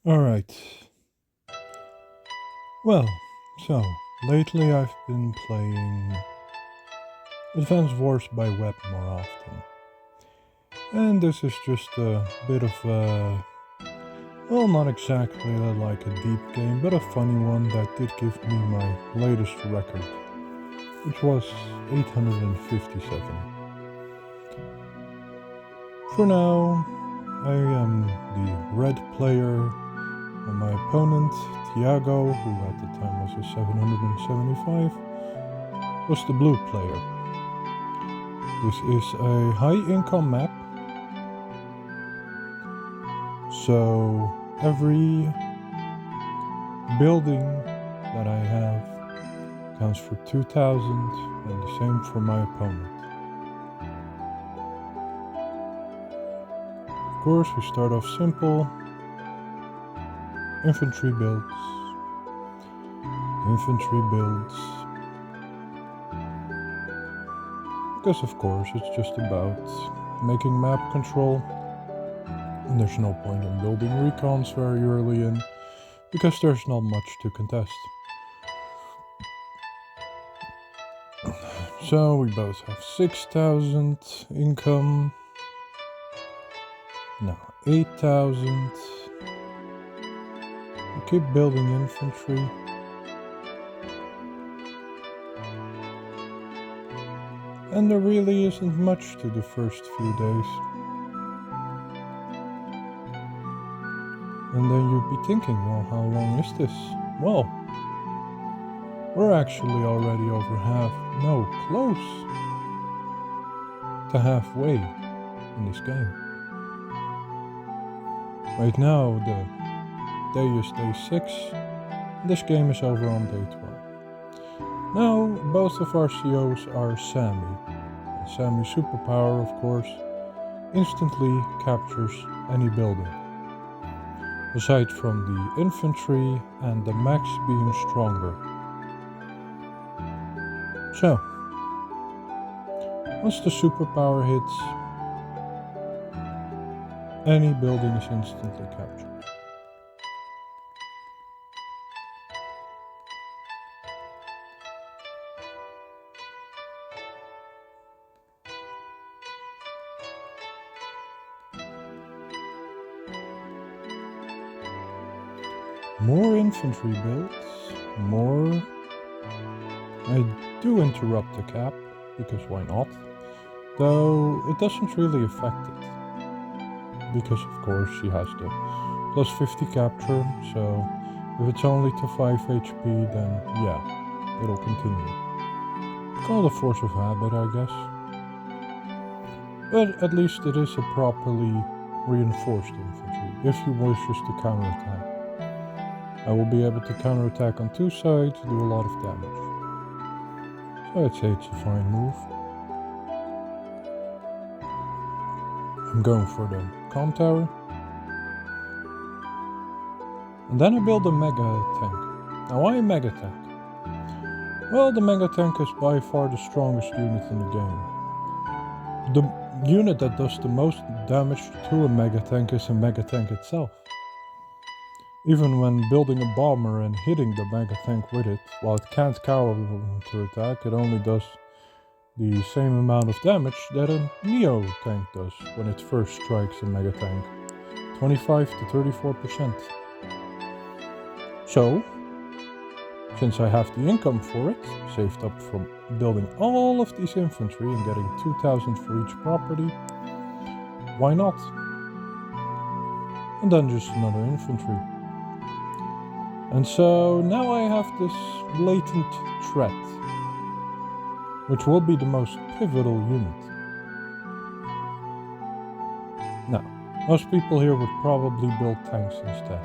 Alright. Well, so, lately I've been playing Advanced Wars by Web more often. And this is just a bit of a, well, not exactly like a deep game, but a funny one that did give me my latest record, which was 857. For now, I am the red player, and my opponent, Tiago, who at the time was a 775, was the blue player. This is a high income map, so every building that I have counts for 2000, and the same for my opponent. Of course, we start off simple. Infantry builds. Because of course it's just about making map control. And there's no point in building recons very early in, because there's not much to contest. So we both have 6,000 income. Now 8,000. We keep building infantry. And there really isn't much to the first few days. And then you'd be thinking, well, how long is this? Well, we're actually already over close to halfway in this game. Right now, the day is day 6, and this game is over on day 12. Now, both of our COs are Sammy. And Sammy's superpower, of course, instantly captures any building. Aside from the infantry and the mechs being stronger. So, once the superpower hits, any building is instantly captured. More infantry builds, more. I do interrupt the cap, because why not? Though it doesn't really affect it. Because of course she has the plus 50 capture, so if it's only to 5 HP, then yeah, it'll continue. Call it a force of habit, I guess. But at least it is a properly reinforced infantry, if you wish to counterattack. I will be able to counterattack on 2 sides, do a lot of damage. So I'd say it's a fine move. I'm going for the comm tower. And then I build a mega tank. Now why a mega tank? Well, the mega tank is by far the strongest unit in the game. The unit that does the most damage to a mega tank is a mega tank itself. Even when building a bomber and hitting the mega tank with it, while it can't counter attack, it only does the same amount of damage that a Neo tank does when it first strikes a mega tank. 25 to 34%. So, since I have the income for it, saved up from building all of these infantry and getting 2,000 for each property, why not? And then just another infantry. And so now I have this latent threat, which will be the most pivotal unit. Now, most people here would probably build tanks instead.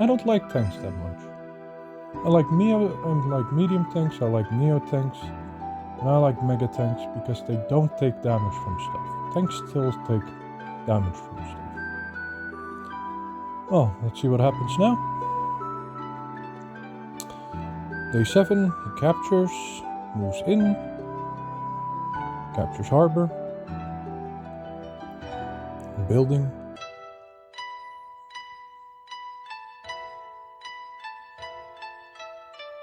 I don't like tanks that much. I like medium tanks, I like neo tanks, and I like mega tanks because they don't take damage from stuff. Tanks still take damage from stuff. Well, let's see what happens now. Day 7, he captures, moves in, captures harbor, building.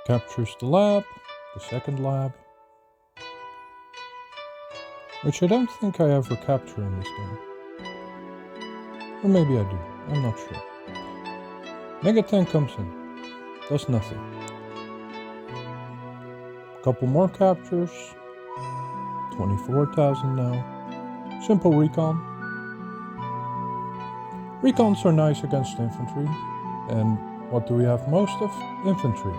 Captures the lab, the second lab, which I don't think I ever capture in this game. Or maybe I do, I'm not sure. Mega Tank comes in, does nothing. Couple more captures, 24,000 now. Simple recon. Recons are nice against infantry, and what do we have most of? Infantry.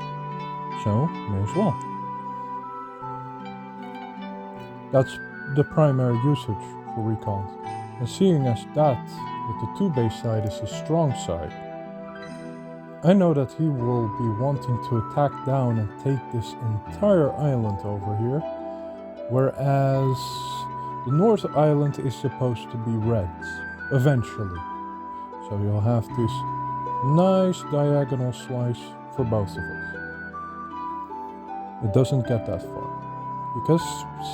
So, may as well. That's the primary usage for recons. And seeing as that, with the 2-base side, is his strong side, I know that he will be wanting to attack down and take this entire island over here, whereas the North Island is supposed to be Reds, eventually. So you'll have this nice diagonal slice for both of us. It doesn't get that far, because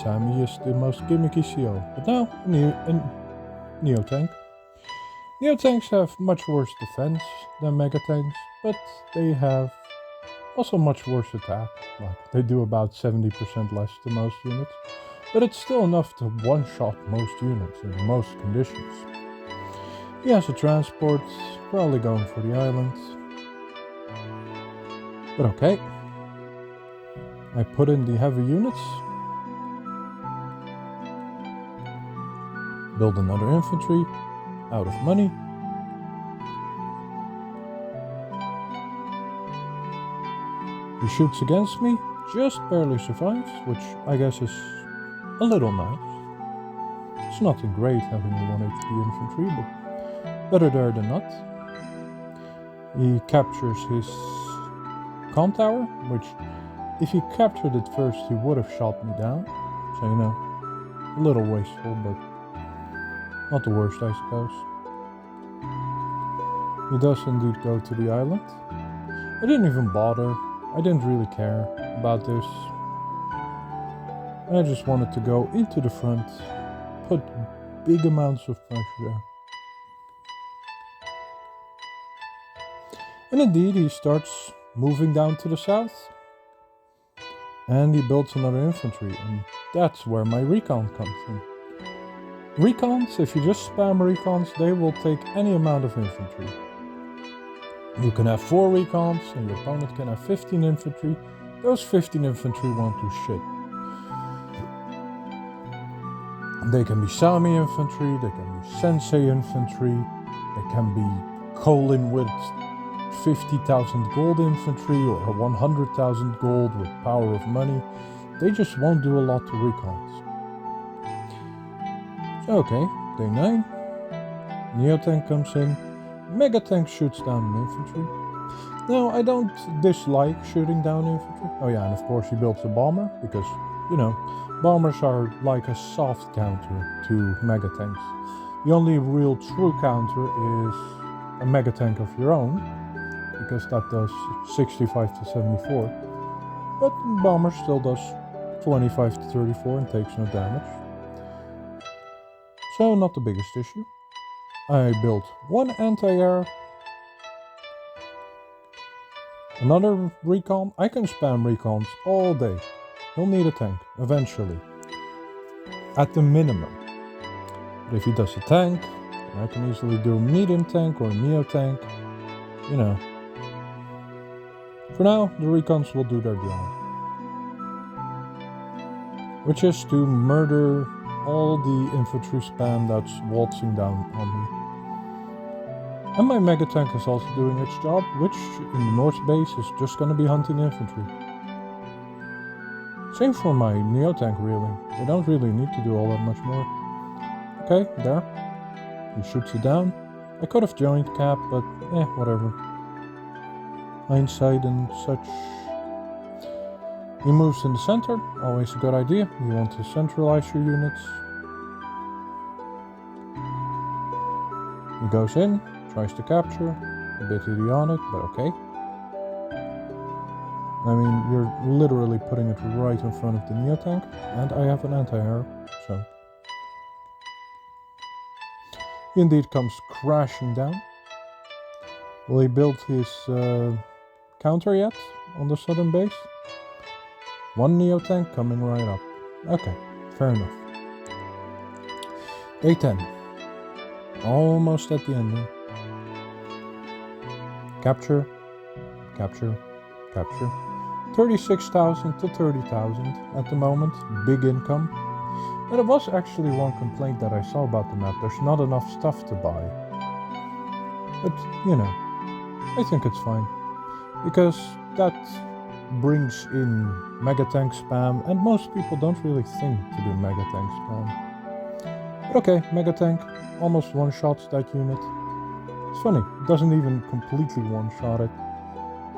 Sammy is the most gimmicky CO. But now, a Neo-Tank. Neo-Tanks have much worse defense than Mega-Tanks, but they have also much worse attack. Like, they do about 70% less than most units, but it's still enough to one-shot most units in most conditions. He has a transport, probably going for the island. But okay. I put in the heavy units. Build another infantry. Out of money. He shoots against me, just barely survives, which I guess is a little nice. It's nothing great having a 1 HP infantry, but better there than not. He captures his comm tower, which if he captured it first he would have shot me down. So you know, a little wasteful, but not the worst, I suppose. He does indeed go to the island. I didn't even bother. I didn't really care about this. I just wanted to go into the front, put big amounts of pressure there. And indeed, he starts moving down to the south. And he builds another infantry, and that's where my recon comes in. Recons, if you just spam recons, they will take any amount of infantry. You can have 4 recons, and your opponent can have 15 infantry. Those 15 infantry won't do shit. They can be Sami infantry, they can be Sensei infantry, they can be Colin with 50,000 gold infantry or 100,000 gold with power of money. They just won't do a lot to recons. Okay, day 9. Neo-Tank comes in. Mega-Tank shoots down an infantry. Now, I don't dislike shooting down infantry. Oh yeah, and of course he builds a bomber, because, you know, bombers are like a soft counter to Mega-Tanks. The only real true counter is a Mega-Tank of your own, because that does 65 to 74. But bomber still does 25 to 34 and takes no damage. So not the biggest issue. I built 1 anti-air. Another recon. I can spam recons all day. He'll need a tank, eventually. At the minimum. But if he does a tank, I can easily do a medium tank or a neo-tank. You know. For now, the recons will do their job. Which is to murder all the infantry spam that's waltzing down on me. And my mega tank is also doing its job, which in the north base is just going to be hunting infantry. Same for my neo tank, really. They don't really need to do all that much more. Okay, there. He shoots it down. I could have joined cap, but whatever. Hindsight and such. He moves in the center, always a good idea. You want to centralize your units. He goes in, tries to capture, a bit idiotic, but okay. I mean, you're literally putting it right in front of the Neo tank, and I have an anti-air, so. He indeed comes crashing down. Well, he built his counter yet on the southern base. One Neo tank coming right up. Okay, fair enough. Day 10. Almost at the ending. Capture, capture, capture. 36,000 to 30,000 at the moment. Big income. And there was actually one complaint that I saw about the map. There's not enough stuff to buy. But, you know, I think it's fine. Because that brings in Mega Tank spam, and most people don't really think to do Mega Tank spam. But okay, Mega Tank almost one-shots that unit. It's funny, it doesn't even completely one-shot it.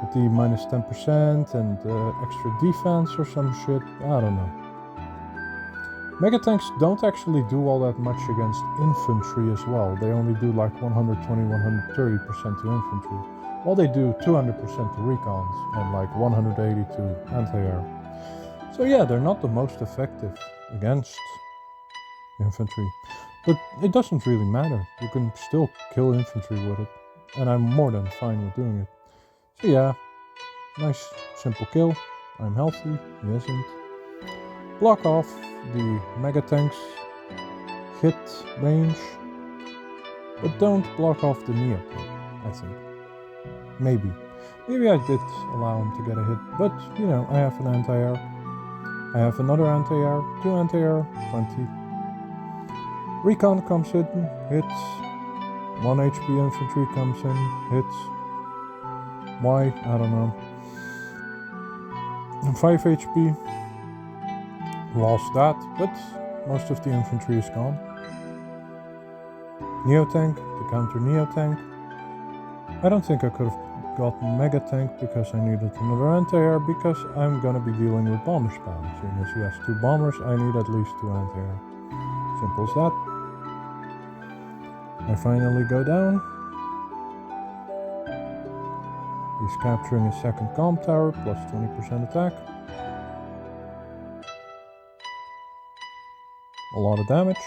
With the minus 10% and extra defense or some shit, I don't know. Mega Tanks don't actually do all that much against infantry as well. They only do like 120-130% to infantry, while they do 200% to recons and like 180 to anti-air. So yeah, they're not the most effective against infantry, but it doesn't really matter. You can still kill infantry with it, and I'm more than fine with doing it. So yeah, nice simple kill. I'm healthy, he isn't. Block off the Mega Tank's hit range, but don't block off the Neo Tank, I think. Maybe I did allow him to get a hit, but you know, I have an anti-air. I have another anti-air, 2 anti-air, 20. Recon comes in, hits. 1 HP infantry comes in, hits. Why? I don't know. 5 HP. Lost that, but most of the infantry is gone. Neo Tank, to counter Neo Tank. I don't think I could have gotten Mega Tank because I needed another anti-air, because I'm gonna be dealing with bomber spam. Seeing as he has 2 bombers, I need at least 2 anti-air. Simple as that. I finally go down. He's capturing his second comm tower, plus 20% attack. A lot of damage.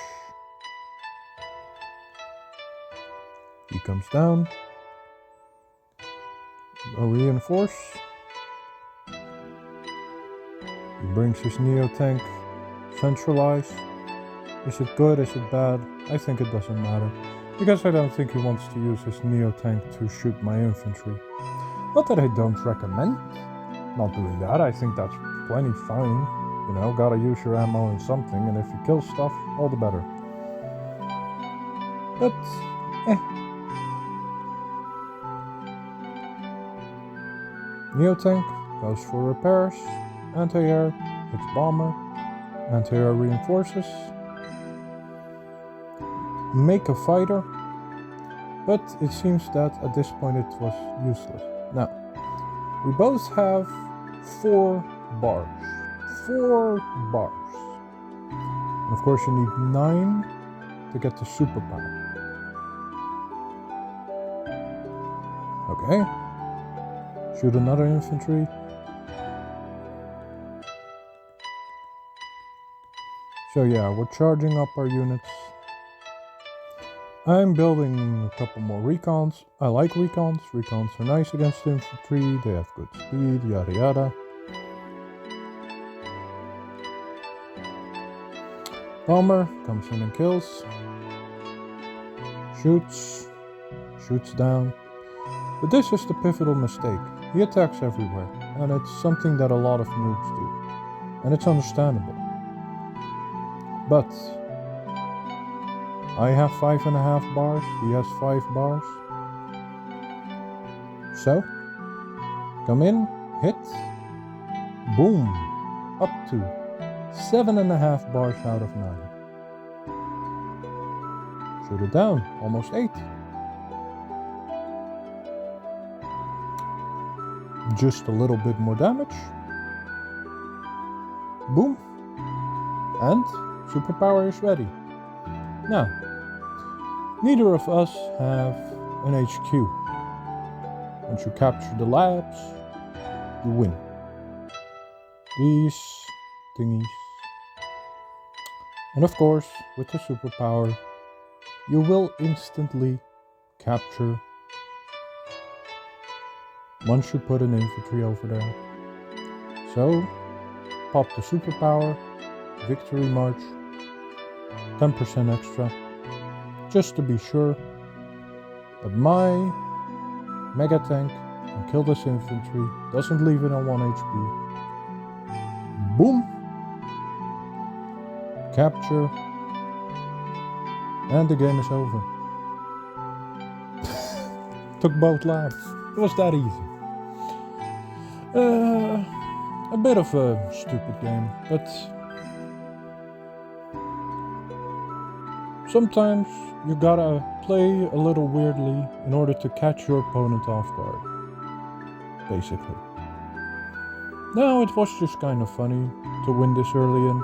He comes down. A reinforce. He brings his Neo Tank centralized. Is it good? Is it bad? I think it doesn't matter, because I don't think he wants to use his Neo Tank to shoot my infantry. Not that I don't recommend not doing that. I think that's plenty fine. You know, gotta use your ammo in something, and if you kill stuff, all the better. But, Neo Tank goes for repairs, anti-air, hits bomber, anti-air reinforces, make a fighter, but it seems that at this point it was useless. Now, we both have 4 bars. 4 bars. And of course you need 9 to get the superpower. Okay. Shoot another infantry. So yeah, we're charging up our units. I'm building a couple more recons. I like recons. Recons are nice against infantry. They have good speed, yada yada. Bomber comes in and kills. Shoots. Shoots down. But this is the pivotal mistake. He attacks everywhere, and it's something that a lot of noobs do. And it's understandable. But I have 5.5 bars, he has 5 bars. So, come in, hit, boom, up to 7.5 bars out of 9. Shoot it down, almost 8. Just a little bit more damage. Boom. And superpower is ready. Now, neither of us have an HQ. Once you capture the labs, you win. These thingies. And of course, with the superpower, you will instantly capture once you put an infantry over there. So, pop the superpower, victory march, 10% extra, just to be sure that my mega tank can kill this infantry, doesn't leave it on 1 HP. Boom! Capture, and the game is over. Took both labs. It was that easy. A bit of a stupid game, but sometimes you gotta play a little weirdly in order to catch your opponent off guard, basically. Now it was just kind of funny to win this early in,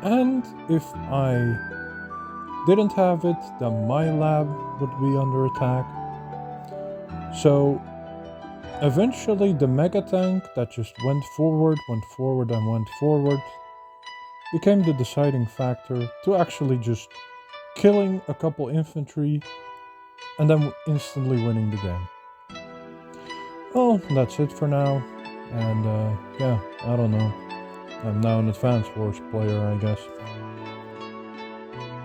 and if I didn't have it, then my lab would be under attack. So eventually the mega tank that just went forward became the deciding factor to actually just killing a couple infantry and then instantly winning the game. Well, that's it for now, and yeah, I don't know. I'm now an Advanced Wars player, I guess.